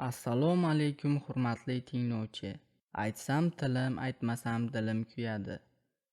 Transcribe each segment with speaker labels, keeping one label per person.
Speaker 1: Assalomu alaykum hurmatli tinglovchi. Aytsam tilim, aytmasam dilim kuyadi.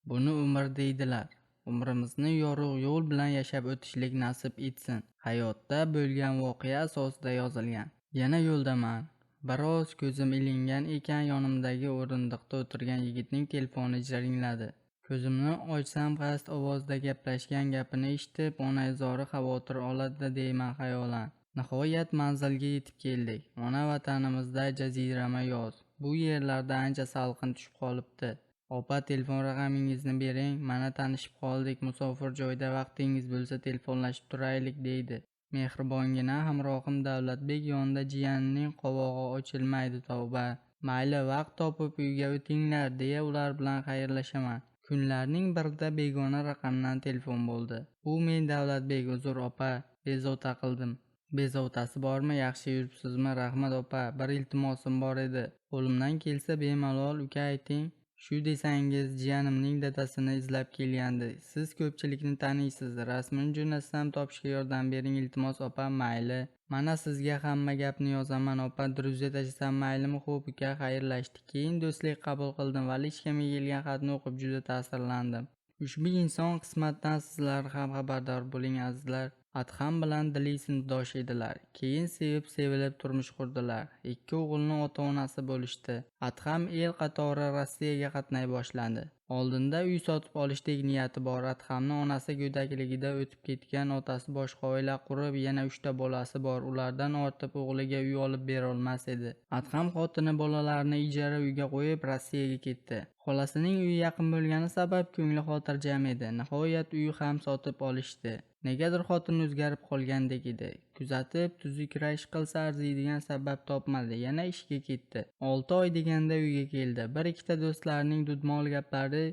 Speaker 1: Buni umr deydilar. Umrimizni yorug' yo'l bilan yashab o'tishlik nasib etsin. Hayotda bo'lgan voqea asosida yozilgan. Yana yo'ldaman. Biroz ko'zim ilingan ekan, yonimdagi o'rindiqda o'tirgan yigitning telefoni jiringladi. Ko'zimni ochsam past ovozda gaplashgan gapini eshitib, onaizori xavotir oladi deyman xayolan. Nihoyat manzilga yetib keldik. Ona vatanimizda jazirama yoz. Bu yerlarda ancha salqin tushib qolibdi. Opa, telefon raqamingizni bering, mana tanishib qoldik. Musofir joyda vaqtingiz bo'lsa telefonlashib turaylik deydi. Mehribongina hamrohim Davlatbek yonida jiyanining qovog'i ochilmaydi tavba. Mayli, vaqt topib uyga o'tinglar deya ular bilan xayrlashaman. Kunlarning birida begona raqamdan telefon bo'ldi. U men Davlatbek, uzr opa, bezovta qildim. Bezovtasi bormi, yaxshi yuribsizmi? Rahmat opa, bir iltimosim bor edi. Qo'limdan kelsa bemalol uka ayting. Shu desangiz, jiyanimning dadasini izlab kelgandi. Siz ko'pchilikni taniysiz. Rasmini jo'natsam topishga yordam bering iltimos opa. Mayli. Mana sizga hamma gapni yozaman opa. Druziya tashlasam maylimi? Xo'p uka, xayrlashdik. Keyin do'stlik qabul qildim. Valichkamga kelgan xatni o'qib juda ta'sirlandim. Ushbu inson qismatdan sizlar ham xabardor bo'ling azizlar. Adham bilan diliy sinfdosh edilar. Keyin sevib-sevilib turmush qurdilar. Ikki o'g'ilni ota-onasi bo'lishdi. Adham el qatori Rossiyaga qatnay boshlandi. Oldinda uy sotib olishdek niyati bor. Adhamning onasi go'dakligida o'tib ketgan, otasi boshqa oila qurib, yana 3 ta bolasi bor. Ulardan ortib o'g'liga uy olib bera olmas edi. Adham xotini bolalarini ijara uyga qo'yib Rossiyaga ketdi. Xolasining uyi yaqin bo'lgani sabab ko'ngli xotirjam edi. Nihoyat uy ham sotib olishdi. Negadir xotin o'zgarib qolgandek edi. Kuzatib, tuzuk rashk qilsa arziydigan sabab topmadi. Yana ishga ketdi. 6 oy deganda uyga keldi. Bir ikkita do'stlarining dudmol gaplari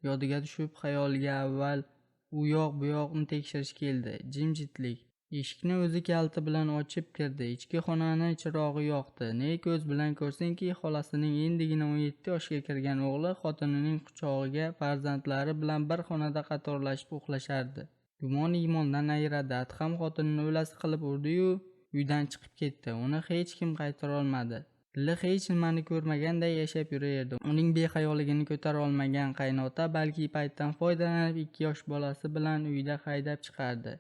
Speaker 1: yodiga tushib, xayoliga avval u yoq bu yoqni tekshirish keldi. Jimjitlik. Eshikni o'zi kaliti bilan ochib kirdi. Ichki xonani chirog'i yoqdi. Ne ko'z bilan ko'rsinki, xolasining endigina 17 yoshga kirgan o'g'li xotinining quchog'iga farzandlari bilan bir xonada qatorlashib uxlashardi. Gumon iymondan ayiradi. Adham xotinini o'lasi qilib urdi-yu, uydan chiqib ketdi. Uni hech kim qaytara olmadi. Tili hech nimani ko'rmaganday yashab yuraverdi. Uning behayoligini ko'tara olmagan qaynota balki paytdan foydalanib 2 yosh bolasi bilan uyda haydab chiqardi.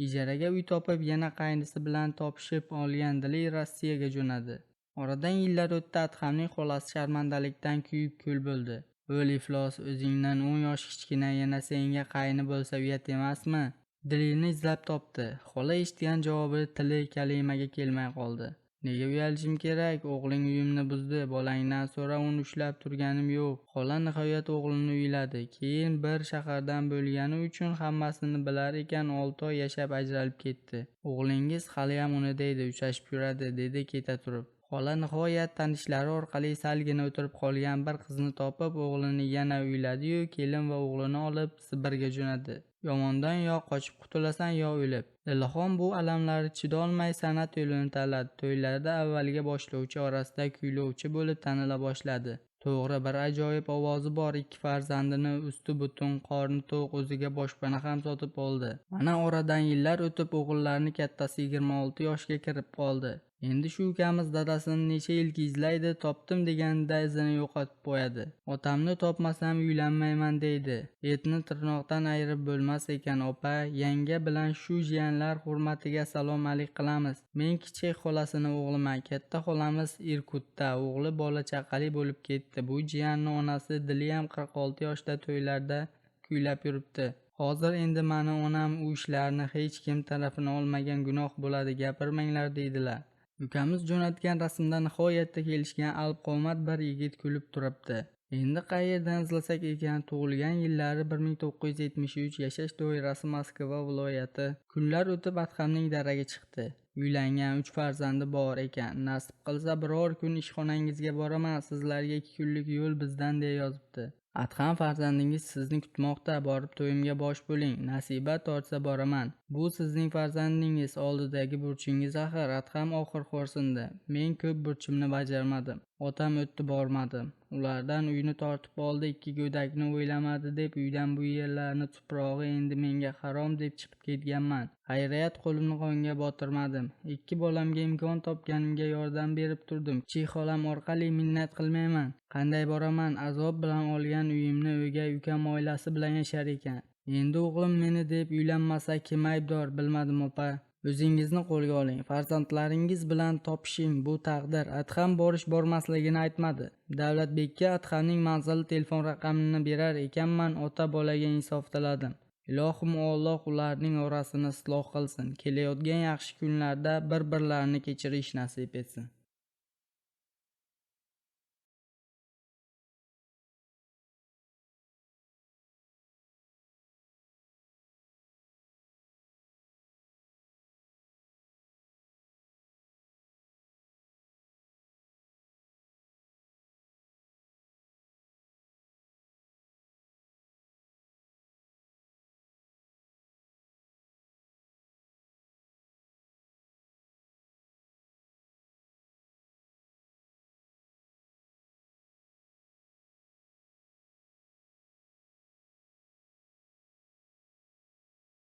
Speaker 1: Ijaraga uy topib, yana qaynisi bilan topishib olgan dili Rossiyaga jo'nadi. Oradan yillar o'tdi. Adhamning xolasi sharmandalikdan kuyib kul bo'ldi. O'l iflos, o'zingdan 10 yosh kichkina, yana senga qayni bo'lsa uyat emasmi? Dilini izlab topdi. Xola eshitgan javobi tili kalimaga kelmay qoldi. Nega uyalishim kerak? O'g'ling uyimni buzdi. Bolangdan so'ra uni ushlab turganim yo'q. Xola nihoyat o'g'lini uyladi. Keyin bir shahardan bo'lgani uchun hammasini bilar ekan 6 oy yashab ajralib ketdi. O'g'lingiz hali ham uni deydi, uchrashib yuradi, dedi keta turib. Xola nihoyat tanishlari orqali salgina o'tirib qolgan bir qizni topib, o'g'lini yana uyladi-yu, kelin va o'g'lini olib Sibirga jo'nadi. Yomondan yo qochib qutulasan yo o'lib. Lilixon bu alamlari chidolmay san'at yo'lini tanladi. To'ylarda avvaliga boshlovchi, orasida kuylovchi bo'lib tanila boshladi. To'g'ri, bir ajoyib ovozi bor. 2 farzandini usti butun, qorni to'q, o'ziga boshpana ham sotib oldi. Mana oradan yillar o'tib o'g'illarining kattasi 26 yoshga kirib qoldi. Endi shu ukamiz dadasini necha yilki izlaydi, topdim deganida izini yo'qotib qo'yadi. Otamni topmasam uylanmayman deydi. Etni tirnoqdan ayirib bo'lmas ekan opa. Yanga bilan shu jiyanlar hurmatiga salom alik qilamiz. Men kichik xolasini o'g'liman. Katta xolamiz Irkutda, o'g'li bola chaqali bo'lib ketdi. Bu jiyanning onasi Dili ham 46 yoshda to'ylarda kuylab yuribdi. Hozir endi mani onam u ishlarni hech kim tarafini olmagan gunoh bo'ladi, gapirmanglar deydilar. Ukamiz jo'natgan rasmda nihoyatda kelishgan alp-qomat bir yigit kulib turibdi. Endi qayerdan izlasak ekan? Tug'ilgan yillari 1973, yashash doirasi Moskva viloyati. Kunlar o'tib Adhamning daraga chiqdi. Uylangan, 3 farzandi bor ekan. Nasib qilsa biror kun ishxonangizga boraman, sizlarga 2 kunlik yo'l bizdan deya yozibdi. Adham farzandingiz sizni kutmoqda, borib to'yimga bosh bo'ling. Nasiba tortsa boraman. Bu sizning farzandingiz oldidagi burchingiz axir. Adham oxir xo'rsindi. Men ko'p burchimni bajarmadim. Otam o'tdi, bormadim. ulardan uyni tortib oldi, 2 go'dakni o'ylamadi deb uydan bu yerlarni tuprog'i endi menga harom deb chiqib ketganman. Xayriyat qo'limni qonga botirmadim. 2 bolamga imkon topganimga yordam berib turdim. Kichik xolam orqali minnat qilmayman. Qanday boraman, azob bilan olgan uyimni o'gay ukam oilasi bilan yashar ekan. Endi o'g'lim meni deb uylanmasa kim aybdor, bilmadim opa. O'zingizni qo'lga oling, farzandlaringiz bilan topishing, bu taqdir. Adham bormasligini aytmadi. Davlatbekka Adhamning manzili, telefon raqamini berar ekanman, ota bolaga insof tiladim. Ilohim Alloh ularning orasini isloh qilsin. Kelayotgan yaxshi kunlarda bir-birlarini kechirish nasib etsin.